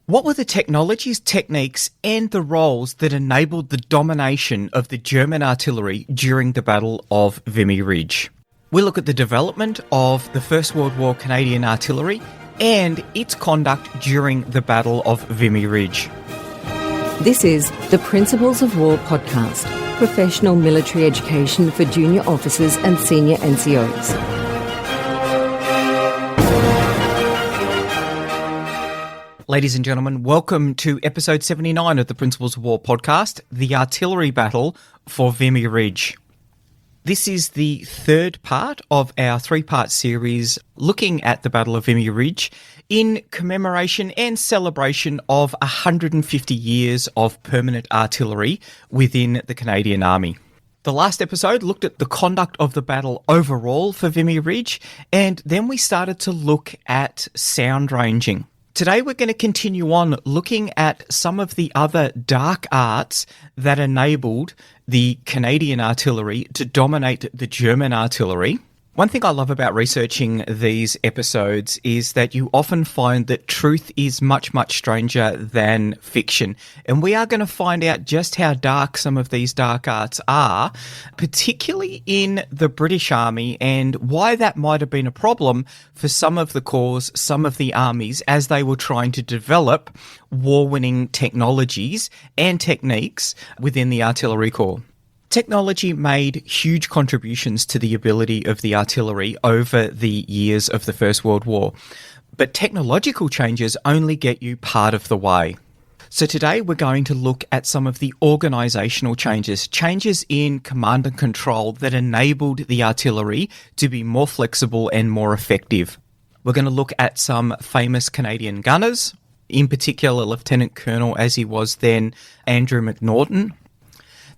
What were the technologies, techniques, and the roles that enabled the domination of the German artillery during the Battle of Vimy Ridge? We look at the development of the First World War Canadian artillery and its conduct during the Battle of Vimy Ridge. This is the Principles of War podcast, professional military education for junior officers and senior NCOs. Ladies and gentlemen, welcome to episode 79 of the Principles of War podcast, the artillery battle for Vimy Ridge. This is the third part of our three-part series looking at the Battle of Vimy Ridge in commemoration and celebration of 150 years of permanent artillery within the Canadian Army. The last episode looked at the conduct of the battle overall for Vimy Ridge, and then we started to look at sound ranging. Today we're going to continue on looking at some of the other dark arts that enabled the Canadian artillery to dominate the German artillery. One thing I love about researching these episodes is that you often find that truth is much, much stranger than fiction. And we are going to find out just how dark some of these dark arts are, particularly in the British Army, and why that might have been a problem for some of the corps, some of the armies, as they were trying to develop war-winning technologies and techniques within the artillery corps. Technology made huge contributions to the ability of the artillery over the years of the First World War, but technological changes only get you part of the way. So today we're going to look at some of the organisational changes in command and control that enabled the artillery to be more flexible and more effective. We're going to look at some famous Canadian gunners, in particular Lieutenant Colonel, as he was then, Andrew McNaughton.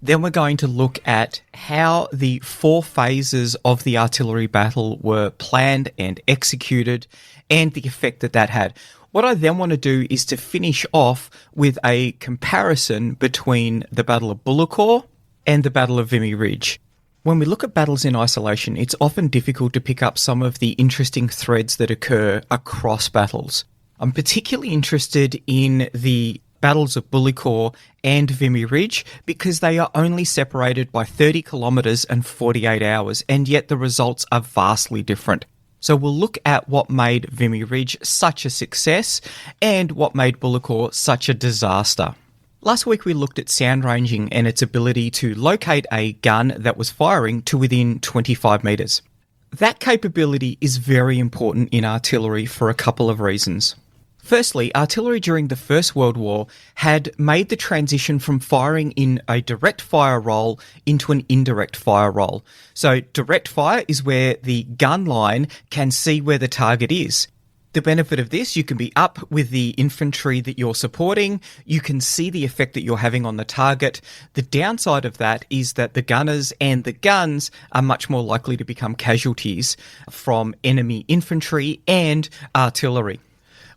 Then we're going to look at how the four phases of the artillery battle were planned and executed and the effect that that had. What I then want to do is to finish off with a comparison between the Battle of Bullecourt and the Battle of Vimy Ridge. When we look at battles in isolation, it's often difficult to pick up some of the interesting threads that occur across battles. I'm particularly interested in the battles of Bullecourt and Vimy Ridge because they are only separated by 30 kilometres and 48 hours, and yet the results are vastly different. So we'll look at what made Vimy Ridge such a success and what made Bullecourt such a disaster. Last week we looked at sound ranging and its ability to locate a gun that was firing to within 25 metres. That capability is very important in artillery for a couple of reasons. Firstly, artillery during the First World War had made the transition from firing in a direct fire role into an indirect fire role. So direct fire is where the gun line can see where the target is. The benefit of this, you can be up with the infantry that you're supporting, you can see the effect that you're having on the target. The downside of that is that the gunners and the guns are much more likely to become casualties from enemy infantry and artillery.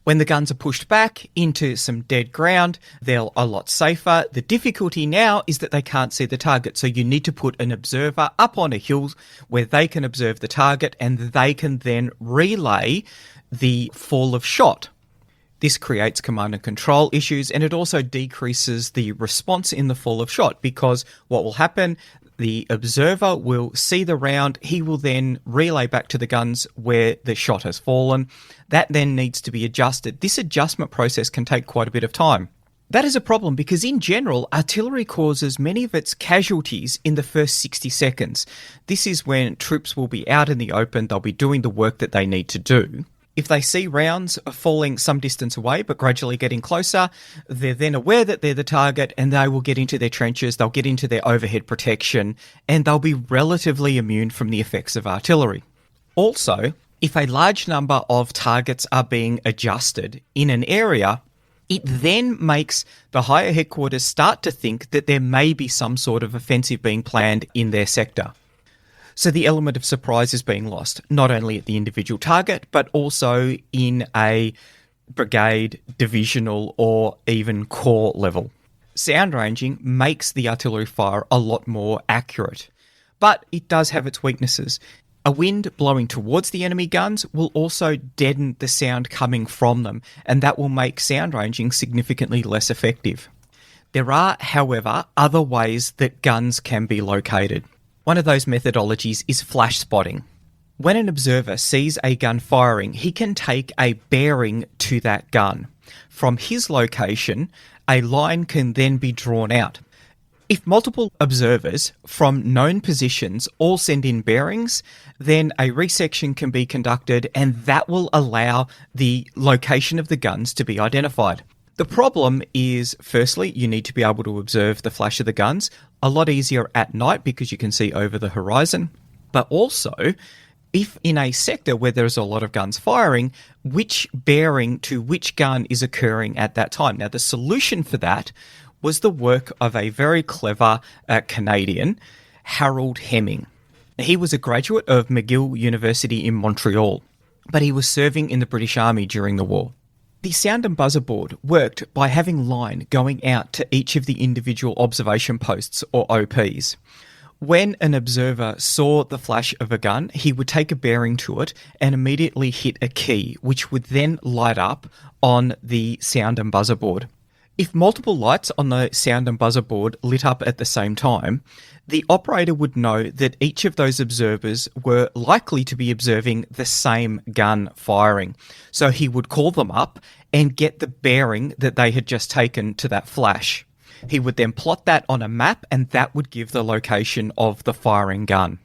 When the guns are pushed back into some dead ground, they're a lot safer. The difficulty now is that they can't see the target, so you need to put an observer up on a hill where they can observe the target and they can then relay the fall of shot. This creates command and control issues, and it also decreases the response in the fall of shot because what will happen, the observer will see the round, he will then relay back to the guns where the shot has fallen. That then needs to be adjusted. This adjustment process can take quite a bit of time. That is a problem because in general, artillery causes many of its casualties in the first 60 seconds. This is when troops will be out in the open, they'll be doing the work that they need to do. If they see rounds falling some distance away but gradually getting closer, they're then aware that they're the target and they will get into their trenches, they'll get into their overhead protection, and they'll be relatively immune from the effects of artillery. Also, if a large number of targets are being adjusted in an area, it then makes the higher headquarters start to think that there may be some sort of offensive being planned in their sector. So the element of surprise is being lost, not only at the individual target, but also in a brigade, divisional, or even corps level. Sound ranging makes the artillery fire a lot more accurate, but it does have its weaknesses. A wind blowing towards the enemy guns will also deaden the sound coming from them, and that will make sound ranging significantly less effective. There are, however, other ways that guns can be located. One of those methodologies is flash spotting. When an observer sees a gun firing, he can take a bearing to that gun. From his location, a line can then be drawn out. If multiple observers from known positions all send in bearings, then a resection can be conducted, and that will allow the location of the guns to be identified. The problem is, firstly, you need to be able to observe the flash of the guns. A lot easier at night because you can see over the horizon. But also, if in a sector where there's a lot of guns firing, which bearing to which gun is occurring at that time? Now, the solution for that was the work of a very clever Canadian, Harold Hemming. He was a graduate of McGill University in Montreal, but he was serving in the British Army during the war. The sound and buzzer board worked by having line going out to each of the individual observation posts, or OPs. When an observer saw the flash of a gun, he would take a bearing to it and immediately hit a key, which would then light up on the sound and buzzer board. If multiple lights on the sound and buzzer board lit up at the same time, the operator would know that each of those observers were likely to be observing the same gun firing. So he would call them up and get the bearing that they had just taken to that flash. He would then plot that on a map, and that would give the location of the firing gun.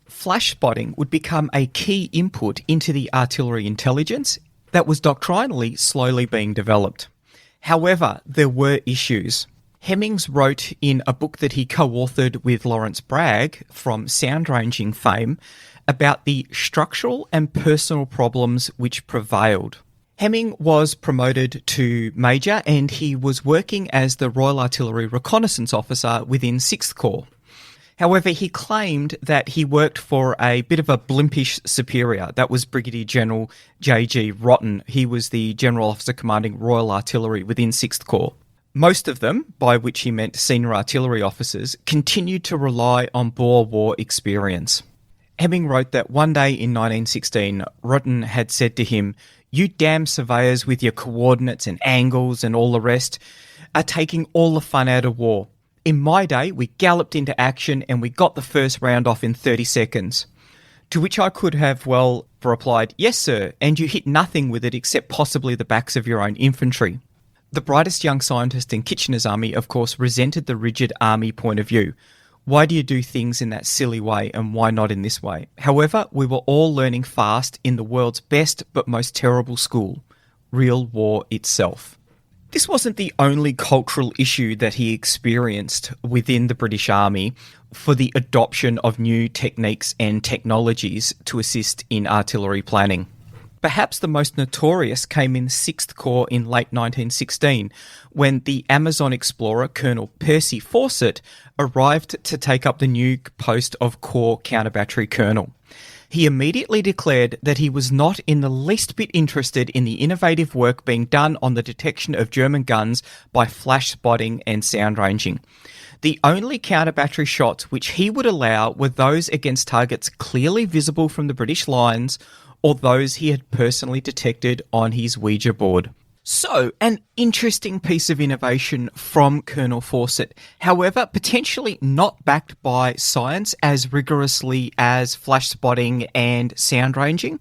Flash spotting would become a key input into the artillery intelligence that was doctrinally slowly being developed. However, there were issues. Hemmings wrote in a book that he co-authored with Lawrence Bragg from sound ranging fame about the structural and personal problems which prevailed. Hemming was promoted to Major, and he was working as the Royal Artillery Reconnaissance Officer within 6th Corps. However, he claimed that he worked for a bit of a blimpish superior. That was Brigadier General J.G. Rotten. He was the General Officer commanding Royal Artillery within 6th Corps. Most of them, by which he meant senior artillery officers, continued to rely on Boer War experience. Hemming wrote that one day in 1916, Rotten had said to him, "You damn surveyors with your coordinates and angles and all the rest are taking all the fun out of war. In my day, we galloped into action and we got the first round off in 30 seconds. To which I could have, well, replied, "Yes, sir, and you hit nothing with it except possibly the backs of your own infantry." The brightest young scientist in Kitchener's army, of course, resented the rigid army point of view. Why do you do things in that silly way, and why not in this way? However, we were all learning fast in the world's best but most terrible school, real war itself. This wasn't the only cultural issue that he experienced within the British Army for the adoption of new techniques and technologies to assist in artillery planning. Perhaps the most notorious came in 6th Corps in late 1916, when the Amazon explorer Colonel Percy Fawcett arrived to take up the new post of Corps Counter-Battery Colonel. He immediately declared that he was not in the least bit interested in the innovative work being done on the detection of German guns by flash spotting and sound ranging. The only counter-battery shots which he would allow were those against targets clearly visible from the British lines, or those he had personally detected on his Ouija board. So, an interesting piece of innovation from Colonel Fawcett, however, potentially not backed by science as rigorously as flash spotting and sound ranging.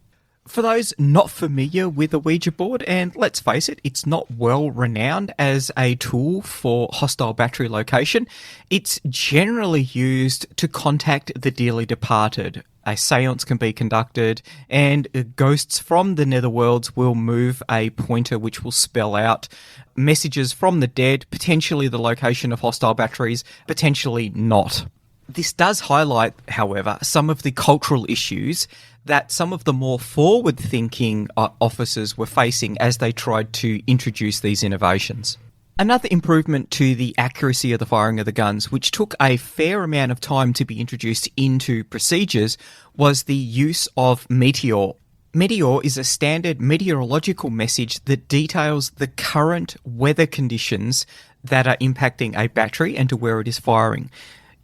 For those not familiar with a Ouija board, and let's face it, it's not well renowned as a tool for hostile battery location, it's generally used to contact the dearly departed. A seance can be conducted, and ghosts from the netherworlds will move a pointer which will spell out messages from the dead, potentially the location of hostile batteries, potentially not. This does highlight, however, some of the cultural issues that some of the more forward-thinking officers were facing as they tried to introduce these innovations. Another improvement to the accuracy of the firing of the guns, which took a fair amount of time to be introduced into procedures, was the use of Meteor. Meteor is a standard meteorological message that details the current weather conditions that are impacting a battery and to where it is firing.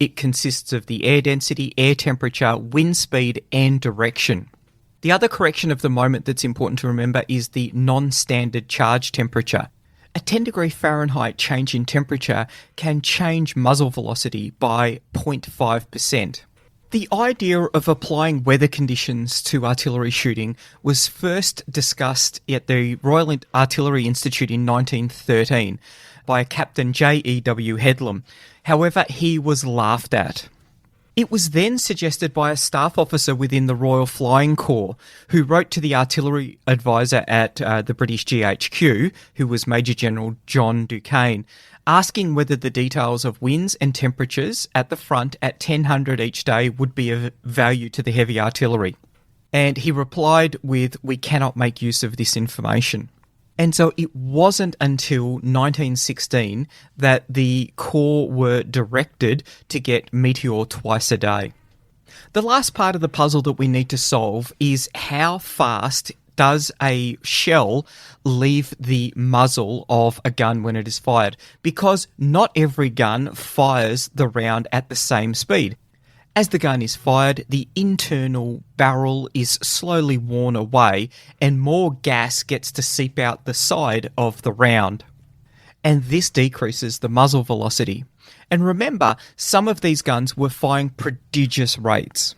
It consists of the air density, air temperature, wind speed, and direction. The other correction of the moment that's important to remember is the non-standard charge temperature. A 10 degree Fahrenheit change in temperature can change muzzle velocity by 0.5%. The idea of applying weather conditions to artillery shooting was first discussed at the Royal Artillery Institute in 1913 by Captain J.E.W. Headlam. However, he was laughed at. It was then suggested by a staff officer within the Royal Flying Corps who wrote to the artillery advisor at the British GHQ, who was Major General John Duquesne, asking whether the details of winds and temperatures at the front at 1000 each day would be of value to the heavy artillery. And he replied with, "We cannot make use of this information." And so it wasn't until 1916 that the Corps were directed to get Meteor twice a day. The last part of the puzzle that we need to solve is how fast does a shell leave the muzzle of a gun when it is fired? Because not every gun fires the round at the same speed. As the gun is fired, the internal barrel is slowly worn away and more gas gets to seep out the side of the round. And this decreases the muzzle velocity. And remember, some of these guns were firing prodigious rates.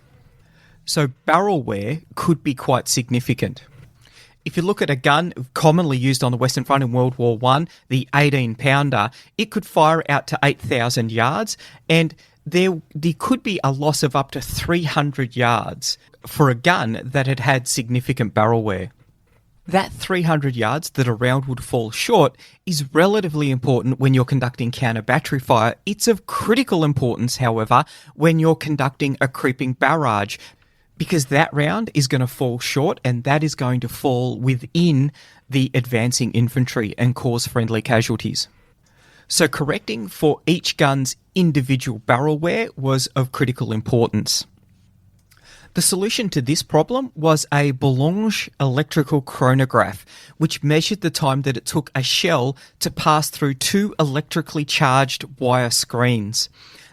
So barrel wear could be quite significant. If you look at a gun commonly used on the Western Front in World War I, the 18-pounder, it could fire out to 8,000 yards, and there could be a loss of up to 300 yards for a gun that had had significant barrel wear. That 300 yards that a round would fall short is relatively important when you're conducting counter-battery fire. It's of critical importance, however, when you're conducting a creeping barrage, because that round is going to fall short and that is going to fall within the advancing infantry and cause friendly casualties. So correcting for each gun's individual barrel wear was of critical importance. The solution to this problem was a Boulogne electrical chronograph, which measured the time that it took a shell to pass through two electrically charged wire screens.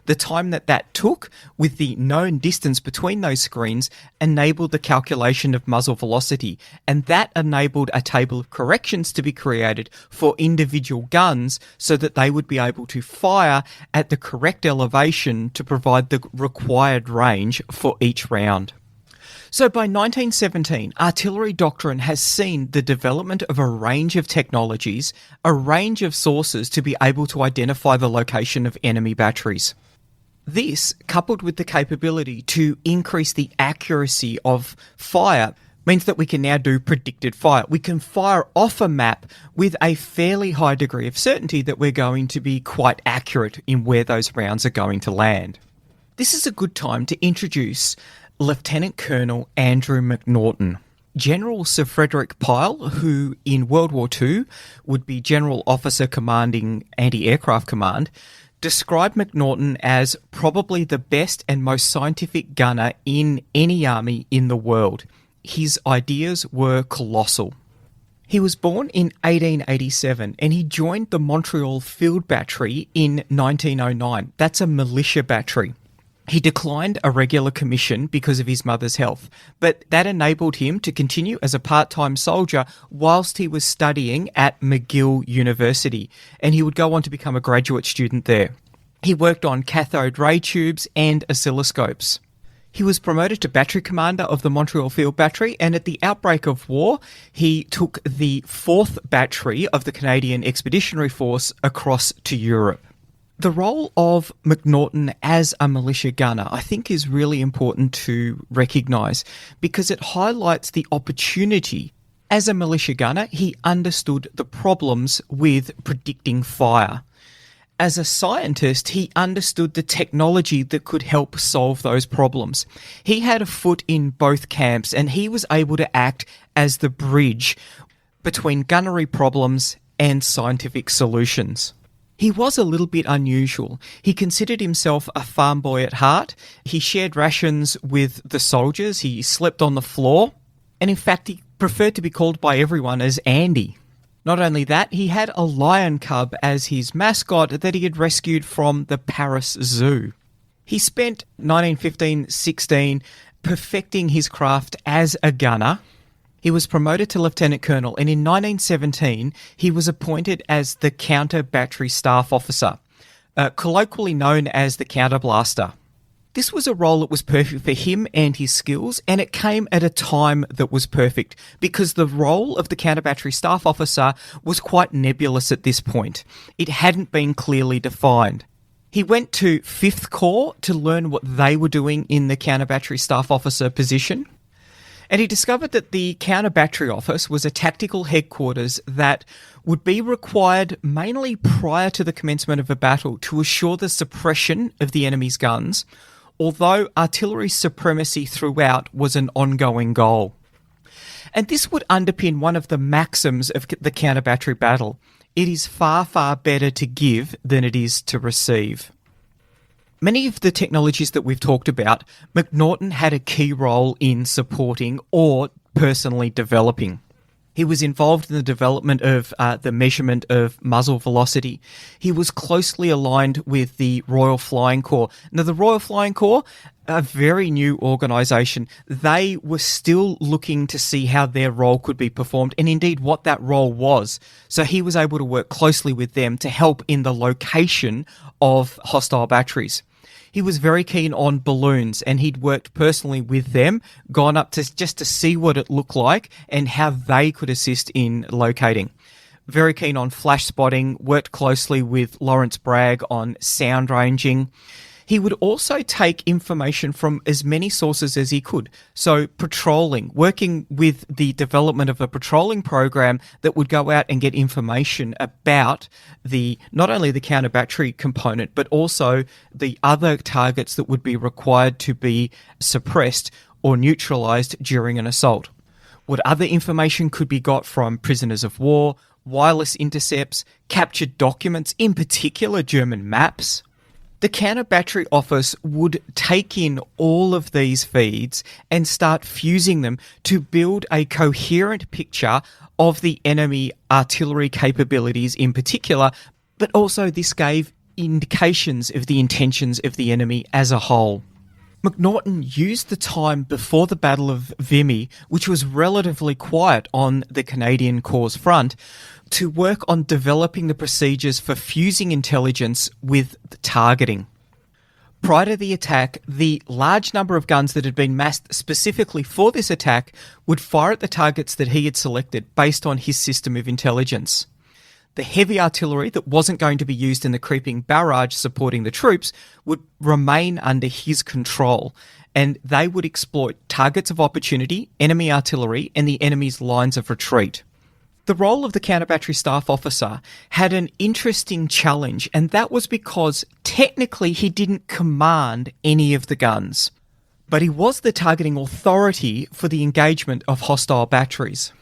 The time that took, with the known distance between those screens, enabled the calculation of muzzle velocity, and that enabled a table of corrections to be created for individual guns so that they would be able to fire at the correct elevation to provide the required range for each round. So by 1917, artillery doctrine has seen the development of a range of technologies, a range of sources to be able to identify the location of enemy batteries. This, coupled with the capability to increase the accuracy of fire, means that we can now do predicted fire. We can fire off a map with a fairly high degree of certainty that we're going to be quite accurate in where those rounds are going to land. This is a good time to introduce Lieutenant Colonel Andrew McNaughton. General Sir Frederick Pyle, who in World War II would be General Officer Commanding Anti-Aircraft Command, described McNaughton as probably the best and most scientific gunner in any army in the world. His ideas were colossal. He was born in 1887 and he joined the Montreal Field Battery in 1909. That's a militia battery. He declined a regular commission because of his mother's health, but that enabled him to continue as a part-time soldier whilst he was studying at McGill University, and he would go on to become a graduate student there. He worked on cathode ray tubes and oscilloscopes. He was promoted to battery commander of the Montreal Field Battery, and at the outbreak of war, he took the 4th Battery of the Canadian Expeditionary Force across to Europe. The role of McNaughton as a militia gunner, I think, is really important to recognise because it highlights the opportunity. As a militia gunner, he understood the problems with predicting fire. As a scientist, he understood the technology that could help solve those problems. He had a foot in both camps and he was able to act as the bridge between gunnery problems and scientific solutions. He was a little bit unusual. He considered himself a farm boy at heart. He shared rations with the soldiers. He slept on the floor. And in fact, he preferred to be called by everyone as Andy. Not only that, he had a lion cub as his mascot that he had rescued from the Paris Zoo. He spent 1915-16 perfecting his craft as a gunner. He was promoted to lieutenant colonel, and in 1917 he was appointed as the counter battery staff officer, colloquially known as the counterblaster. This was a role that was perfect for him and his skills, and it came at a time that was perfect because the role of the counter-battery staff officer was quite nebulous at this point. It hadn't been clearly defined. He went to 5th Corps to learn what they were doing in the counter-battery staff officer position, and he discovered that the counter-battery office was a tactical headquarters that would be required mainly prior to the commencement of a battle to assure the suppression of the enemy's guns, although artillery supremacy throughout was an ongoing goal. And this would underpin one of the maxims of the counter-battery battle. It is far, far better to give than it is to receive. Many of the technologies that we've talked about, McNaughton had a key role in supporting or personally developing. He was involved in the development of the measurement of muzzle velocity. He was closely aligned with the Royal Flying Corps. Now, the Royal Flying Corps, a very new organisation, they were still looking to see how their role could be performed and indeed what that role was. So he was able to work closely with them to help in the location of hostile batteries. He was very keen on balloons, and he'd worked personally with them, gone up to just to see what it looked like and how they could assist in locating. Very keen on flash spotting, worked closely with Lawrence Bragg on sound ranging. He would also take information from as many sources as he could. So patrolling, working with the development of a patrolling program that would go out and get information about not only the counter-battery component, but also the other targets that would be required to be suppressed or neutralised during an assault. What other information could be got from prisoners of war, wireless intercepts, captured documents, in particular German maps. The counter-battery office would take in all of these feeds and start fusing them to build a coherent picture of the enemy artillery capabilities in particular, but also this gave indications of the intentions of the enemy as a whole. McNaughton used the time before the Battle of Vimy, which was relatively quiet on the Canadian Corps' front, to work on developing the procedures for fusing intelligence with the targeting. Prior to the attack, the large number of guns that had been massed specifically for this attack would fire at the targets that he had selected based on his system of intelligence. The heavy artillery that wasn't going to be used in the creeping barrage supporting the troops would remain under his control, and they would exploit targets of opportunity, enemy artillery, and the enemy's lines of retreat. The role of the counter-battery staff officer had an interesting challenge, and that was because technically he didn't command any of the guns, but he was the targeting authority for the engagement of hostile batteries.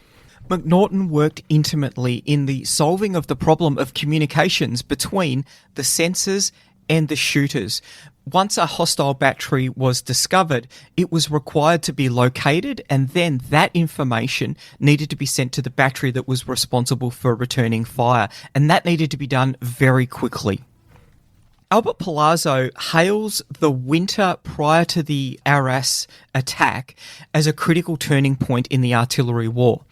McNaughton worked intimately in the solving of the problem of communications between the sensors and the shooters. Once a hostile battery was discovered, it was required to be located, and then that information needed to be sent to the battery that was responsible for returning fire, and that needed to be done very quickly. Albert Palazzo hails the winter prior to the Arras attack as a critical turning point in the artillery war.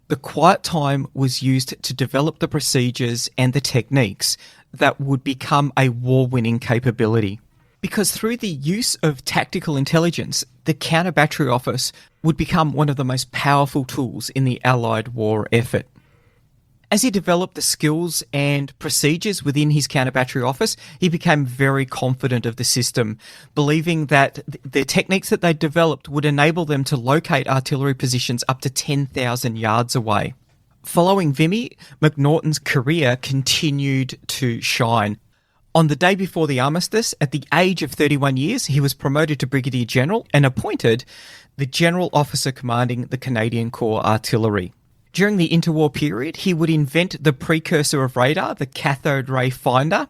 The quiet time was used to develop the procedures and the techniques that would become a war-winning capability. Because through the use of tactical intelligence, the counter-battery office would become one of the most powerful tools in the Allied war effort. As he developed the skills and procedures within his counter-battery office, he became very confident of the system, believing that the techniques that they developed would enable them to locate artillery positions up to 10,000 yards away. Following Vimy, McNaughton's career continued to shine. On the day before the armistice, at the age of 31 years, he was promoted to Brigadier General and appointed the General Officer commanding the Canadian Corps Artillery. During the interwar period, he would invent the precursor of radar, the cathode ray finder.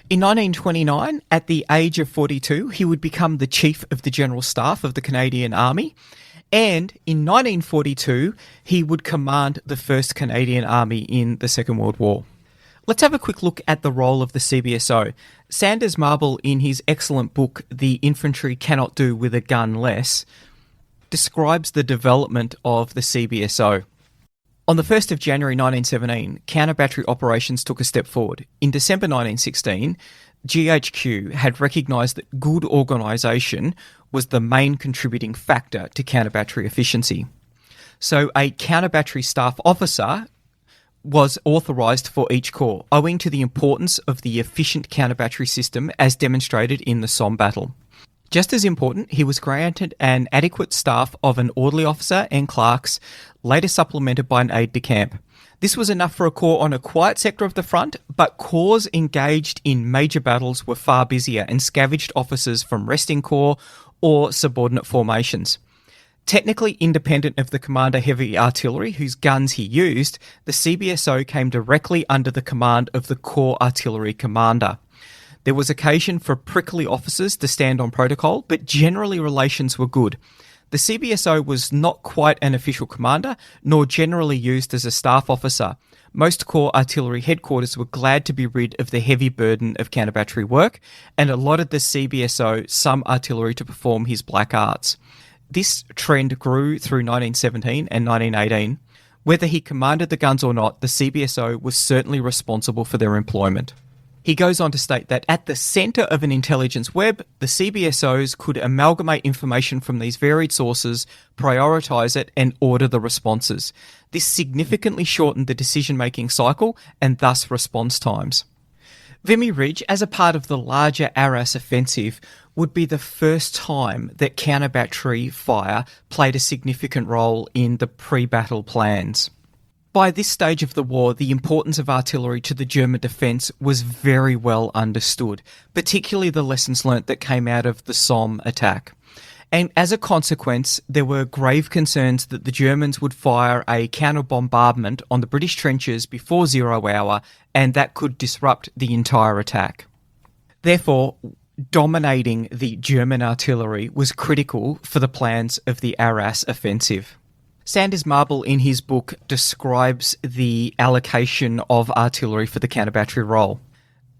In 1929, at the age of 42, he would become the Chief of the General Staff of the Canadian Army. And in 1942, he would command the 1st Canadian Army in the Second World War. Let's have a quick look at the role of the CBSO. Sanders Marble, in his excellent book, The Infantry Cannot Do with a Gun Less, describes the development of the CBSO. On the 1st of January 1917, counter-battery operations took a step forward. In December 1916, GHQ had recognised that good organisation was the main contributing factor to counter-battery efficiency. So a counter-battery staff officer was authorised for each corps, owing to the importance of the efficient counter-battery system as demonstrated in the Somme battle. Just as important, he was granted an adequate staff of an orderly officer and clerks, later supplemented by an aide-de-camp. This was enough for a corps on a quiet sector of the front, but corps engaged in major battles were far busier and scavenged officers from resting corps or subordinate formations. Technically independent of the Commander Heavy Artillery, whose guns he used, the CBSO came directly under the command of the Corps Artillery Commander. There was occasion for prickly officers to stand on protocol, but generally relations were good. The CBSO was not quite an official commander, nor generally used as a staff officer. Most Corps Artillery headquarters were glad to be rid of the heavy burden of counter-battery work, and allotted the CBSO some artillery to perform his black arts. This trend grew through 1917 and 1918. Whether he commanded the guns or not, the CBSO was certainly responsible for their employment. He goes on to state that at the centre of an intelligence web, the CBSOs could amalgamate information from these varied sources, prioritise it, and order the responses. This significantly shortened the decision-making cycle and thus response times. Vimy Ridge, as a part of the larger Arras offensive, would be the first time that counter-battery fire played a significant role in the pre-battle plans. By this stage of the war, the importance of artillery to the German defence was very well understood, particularly the lessons learnt that came out of the Somme attack. And as a consequence, there were grave concerns that the Germans would fire a counter-bombardment on the British trenches before 0 hour, and that could disrupt the entire attack. Therefore, dominating the German artillery was critical for the plans of the Arras offensive. Sanders Marble, in his book, describes the allocation of artillery for the counter-battery role.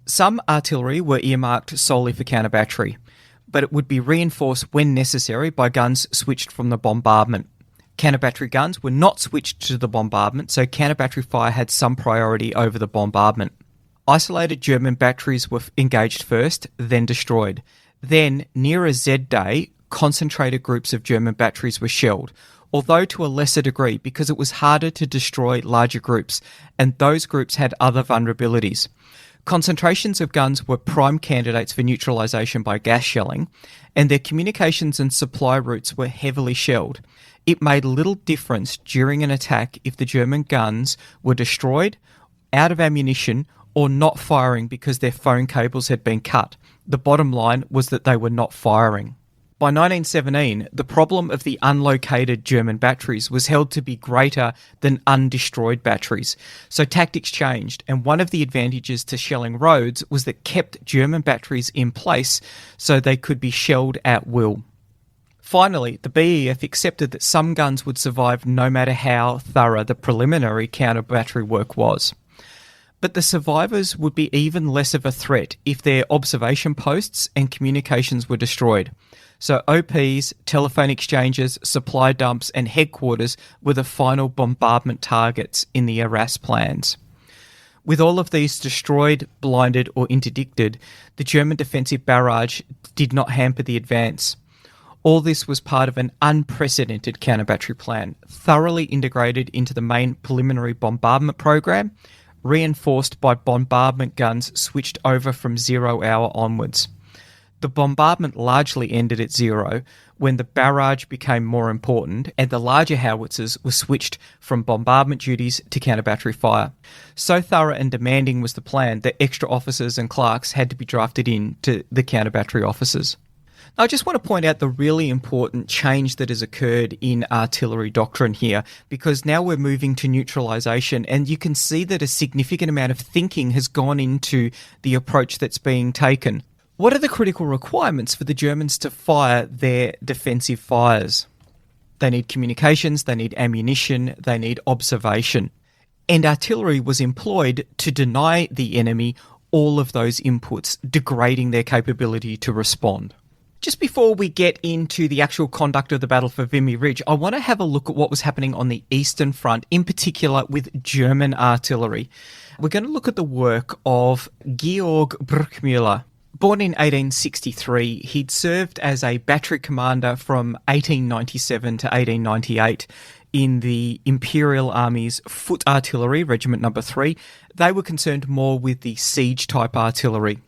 Some artillery were earmarked solely for counter-battery, but it would be reinforced when necessary by guns switched from the bombardment. Counter-battery guns were not switched to the bombardment, so counter-battery fire had some priority over the bombardment. Isolated German batteries were engaged first, then destroyed. Then, near a Z-Day, concentrated groups of German batteries were shelled, although to a lesser degree because it was harder to destroy larger groups, and those groups had other vulnerabilities. Concentrations of guns were prime candidates for neutralisation by gas shelling, and their communications and supply routes were heavily shelled. It made little difference during an attack if the German guns were destroyed, out of ammunition, or not firing because their phone cables had been cut. The bottom line was that they were not firing. By 1917, the problem of the unlocated German batteries was held to be greater than undestroyed batteries. So tactics changed, and one of the advantages to shelling roads was that kept German batteries in place so they could be shelled at will. Finally, the BEF accepted that some guns would survive no matter how thorough the preliminary counter-battery work was. But the survivors would be even less of a threat if their observation posts and communications were destroyed. So OPs, telephone exchanges, supply dumps and headquarters were the final bombardment targets in the Arras plans. With all of these destroyed, blinded or interdicted, the German defensive barrage did not hamper the advance. All this was part of an unprecedented counter-battery plan, thoroughly integrated into the main preliminary bombardment program, reinforced by bombardment guns switched over from 0 hour onwards. The bombardment largely ended at 0 when the barrage became more important and the larger howitzers were switched from bombardment duties to counter-battery fire. So thorough and demanding was the plan that extra officers and clerks had to be drafted in to the counter-battery officers. Now, I just want to point out the really important change that has occurred in artillery doctrine here, because now we're moving to neutralisation, and you can see that a significant amount of thinking has gone into the approach that's being taken. What are the critical requirements for the Germans to fire their defensive fires? They need communications, they need ammunition, they need observation. and artillery was employed to deny the enemy all of those inputs, degrading their capability to respond. Just before we get into the actual conduct of the battle for Vimy Ridge, I want to have a look at what was happening on the Eastern Front, in particular with German artillery. We're going to look at the work of Georg Bruckmüller. Born in 1863, he'd served as a battery commander from 1897 to 1898 in the Imperial Army's Foot Artillery, Regiment No. 3. They were concerned more with the siege-type artillery.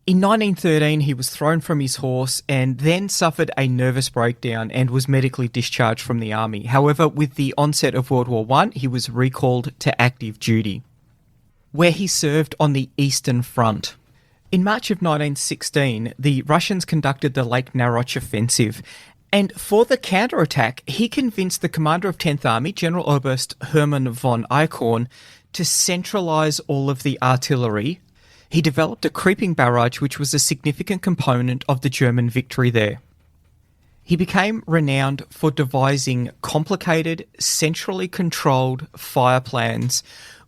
In 1913, he was thrown from his horse and then suffered a nervous breakdown and was medically discharged from the army. However, with the onset of World War I, he was recalled to active duty, where he served on the Eastern Front. In March of 1916, the Russians conducted the Lake Naroch offensive, and for the counterattack, he convinced the commander of 10th Army, General Oberst Hermann von Eichhorn, to centralise all of the artillery. He developed a creeping barrage, which was a significant component of the German victory there. He became renowned for devising complicated, centrally controlled fire plans,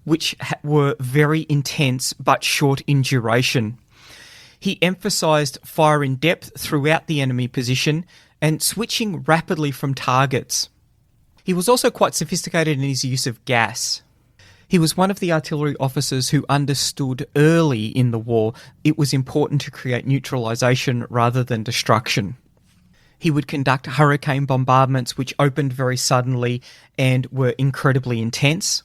which were very intense but short in duration. He emphasised fire in depth throughout the enemy position and switching rapidly from targets. He was also quite sophisticated in his use of gas. He was one of the artillery officers who understood early in the war it was important to create neutralisation rather than destruction. He would conduct hurricane bombardments which opened very suddenly and were incredibly intense.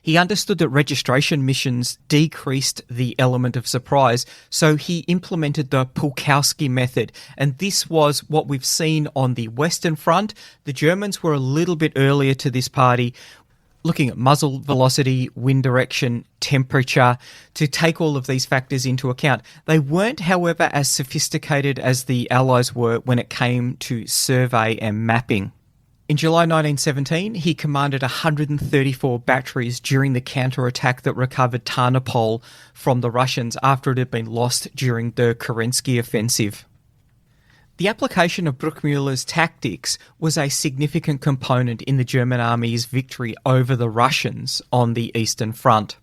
He understood that registration missions decreased the element of surprise, so he implemented the Pulkowski method, and this was what we've seen on the Western Front. The Germans were a little bit earlier to this party, looking at muzzle velocity, wind direction, temperature, to take all of these factors into account. They weren't, however, as sophisticated as the Allies were when it came to survey and mapping. In July 1917, he commanded 134 batteries during the counterattack that recovered Tarnopol from the Russians after it had been lost during the Kerensky offensive. The application of Bruckmüller's tactics was a significant component in the German army's victory over the Russians on the Eastern Front.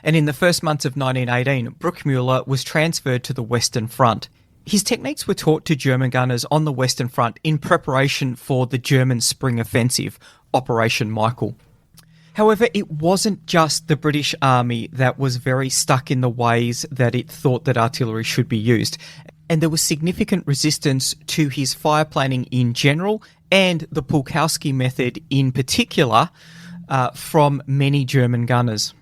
And in the first months of 1918, Bruckmüller was transferred to the Western Front. His techniques were taught to German gunners on the Western Front in preparation for the German Spring Offensive, Operation Michael. However, it wasn't just the British Army that was very stuck in the ways that it thought that artillery should be used, and there was significant resistance to his fire planning in general and the Pulkowski method in particular from many German gunners.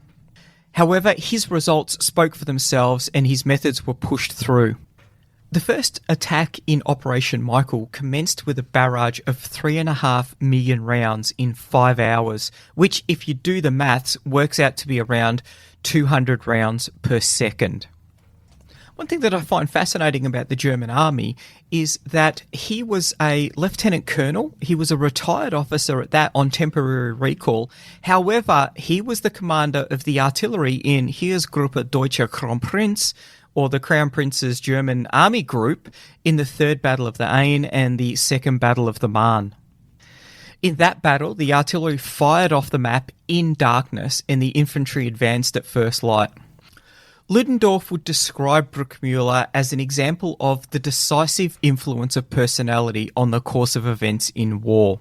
However, his results spoke for themselves and his methods were pushed through. The first attack in Operation Michael commenced with a barrage of 3.5 million rounds in 5 hours, which, if you do the maths, works out to be around 200 rounds per second. One thing that I find fascinating about the German army is that he was a lieutenant colonel. He was a retired officer at that on temporary recall. However, he was the commander of the artillery in Heeresgruppe Deutscher Kronprinz, or the Crown Prince's German Army Group, in the Third Battle of the Aisne and the Second Battle of the Marne. In that battle, the artillery fired off the map in darkness and the infantry advanced at first light. Ludendorff would describe Bruckmüller as an example of the decisive influence of personality on the course of events in war.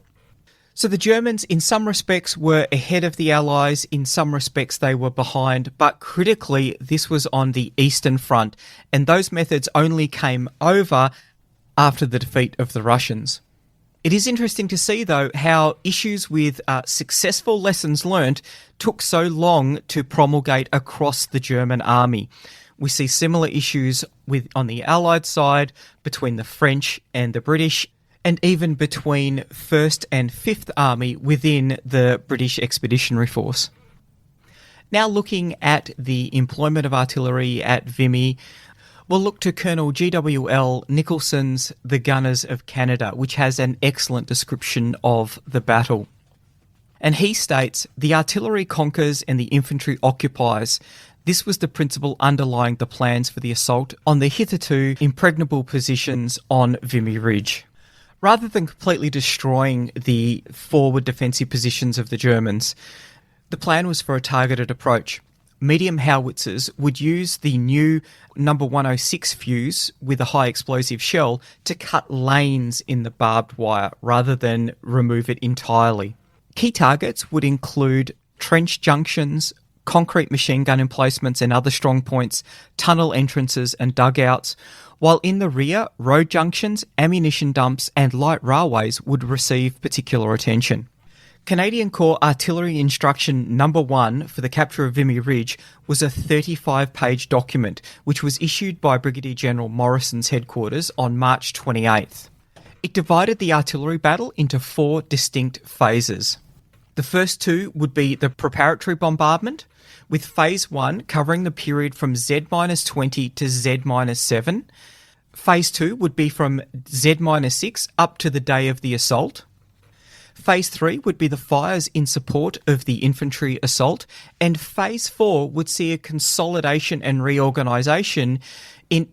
So the Germans, in some respects, were ahead of the Allies, in some respects they were behind, but critically this was on the Eastern Front, and those methods only came over after the defeat of the Russians. It is interesting to see, though, how issues with successful lessons learnt took so long to promulgate across the German army. We see similar issues on the Allied side, between the French and the British, and even between 1st and 5th Army within the British Expeditionary Force. Now looking at the employment of artillery at Vimy, we'll look to Colonel G.W.L. Nicholson's The Gunners of Canada, which has an excellent description of the battle. And he states, "The artillery conquers and the infantry occupies. This was the principle underlying the plans for the assault on the hitherto impregnable positions on Vimy Ridge. Rather than completely destroying the forward defensive positions of the Germans, the plan was for a targeted approach. Medium howitzers would use the new number 106 fuse with a high explosive shell to cut lanes in the barbed wire rather than remove it entirely. Key targets would include trench junctions, concrete machine gun emplacements and other strong points, tunnel entrances and dugouts, while in the rear, road junctions, ammunition dumps and light railways would receive particular attention. Canadian Corps Artillery Instruction Number 1 for the capture of Vimy Ridge was a 35-page document which was issued by Brigadier General Morrison's headquarters on March 28th. It divided the artillery battle into 4 distinct phases. The first 2 would be the preparatory bombardment, with Phase 1 covering the period from Z-20 to Z-7. Phase 2 would be from Z-6 up to the day of the assault. Phase 3 would be the fires in support of the infantry assault, and Phase 4 would see a consolidation and reorganisation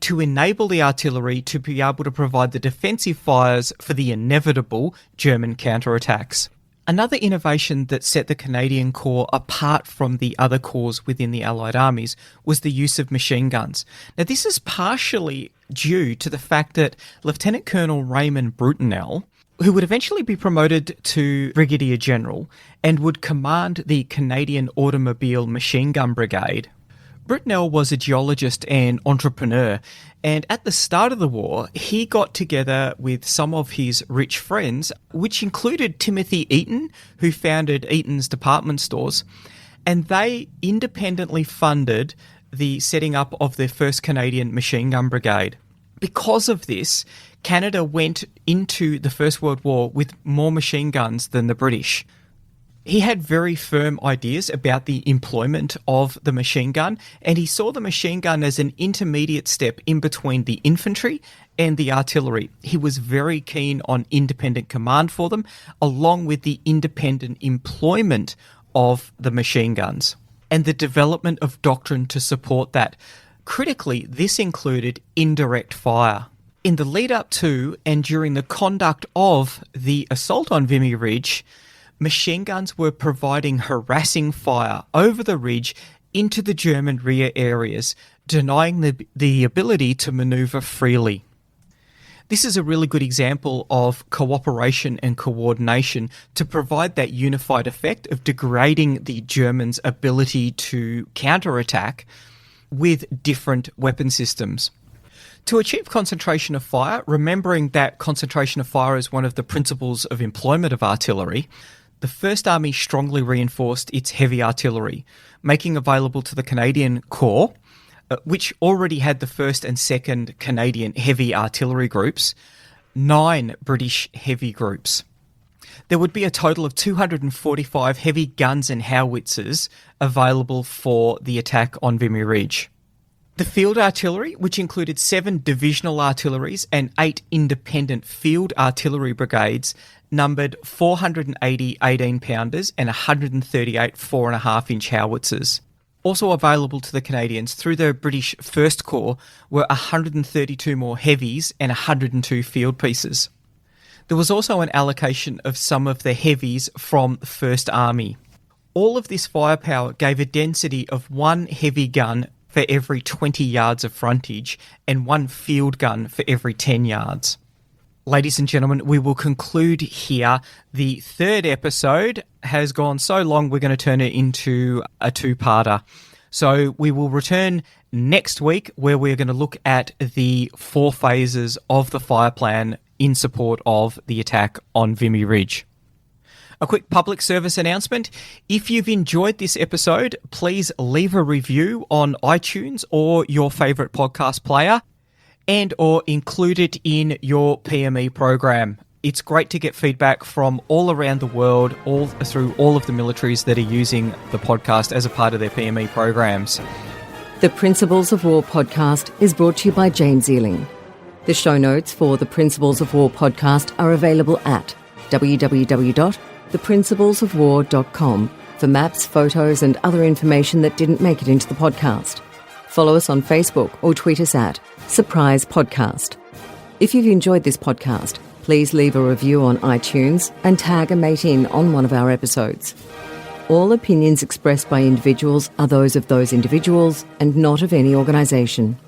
to enable the artillery to be able to provide the defensive fires for the inevitable German counterattacks. Another innovation that set the Canadian Corps apart from the other corps within the Allied armies was the use of machine guns. Now, this is partially due to the fact that Lieutenant Colonel Raymond Brutinel, who would eventually be promoted to Brigadier General and would command the Canadian Automobile Machine Gun Brigade. Brutinel was a geologist and entrepreneur, and at the start of the war, he got together with some of his rich friends, which included Timothy Eaton, who founded Eaton's department stores, and they independently funded the setting up of their first Canadian Machine Gun Brigade. Because of this, Canada went into the First World War with more machine guns than the British. He had very firm ideas about the employment of the machine gun, and he saw the machine gun as an intermediate step in between the infantry and the artillery. He was very keen on independent command for them, along with the independent employment of the machine guns, and the development of doctrine to support that. Critically, this included indirect fire. In the lead up to and during the conduct of the assault on Vimy Ridge, machine guns were providing harassing fire over the ridge into the German rear areas, denying the ability to manoeuvre freely. This is a really good example of cooperation and coordination to provide that unified effect of degrading the Germans' ability to counterattack with different weapon systems. To achieve concentration of fire, remembering that concentration of fire is one of the principles of employment of artillery, the First Army strongly reinforced its heavy artillery, making available to the Canadian Corps, which already had the 1st and 2nd Canadian heavy artillery groups, 9 British heavy groups. There would be a total of 245 heavy guns and howitzers available for the attack on Vimy Ridge. The field artillery, which included 7 divisional artilleries and 8 independent field artillery brigades, numbered 480 18-pounders and 138 4.5-inch howitzers. Also available to the Canadians through the British First Corps were 132 more heavies and 102 field pieces. There was also an allocation of some of the heavies from the First Army. All of this firepower gave a density of 1 heavy gun for every 20 yards of frontage and 1 field gun for every 10 yards. Ladies and gentlemen, we will conclude here. The 3rd episode has gone so long, we're going to turn it into a 2-parter. So we will return next week where we're going to look at the 4 phases of the fire plan in support of the attack on Vimy Ridge. A quick public service announcement. If you've enjoyed this episode, please leave a review on iTunes or your favourite podcast player and or include it in your PME program. It's great to get feedback from all around the world, all through all of the militaries that are using the podcast as a part of their PME programs. The Principles of War podcast is brought to you by James Ealing. The show notes for the Principles of War podcast are available at www.theprinciplesofwar.com for maps, photos and other information that didn't make it into the podcast. Follow us on Facebook or tweet us at Surprise Podcast. If you've enjoyed this podcast, Please leave a review on iTunes and tag a mate in on one of our episodes. All opinions expressed by individuals are those of those individuals and not of any organisation.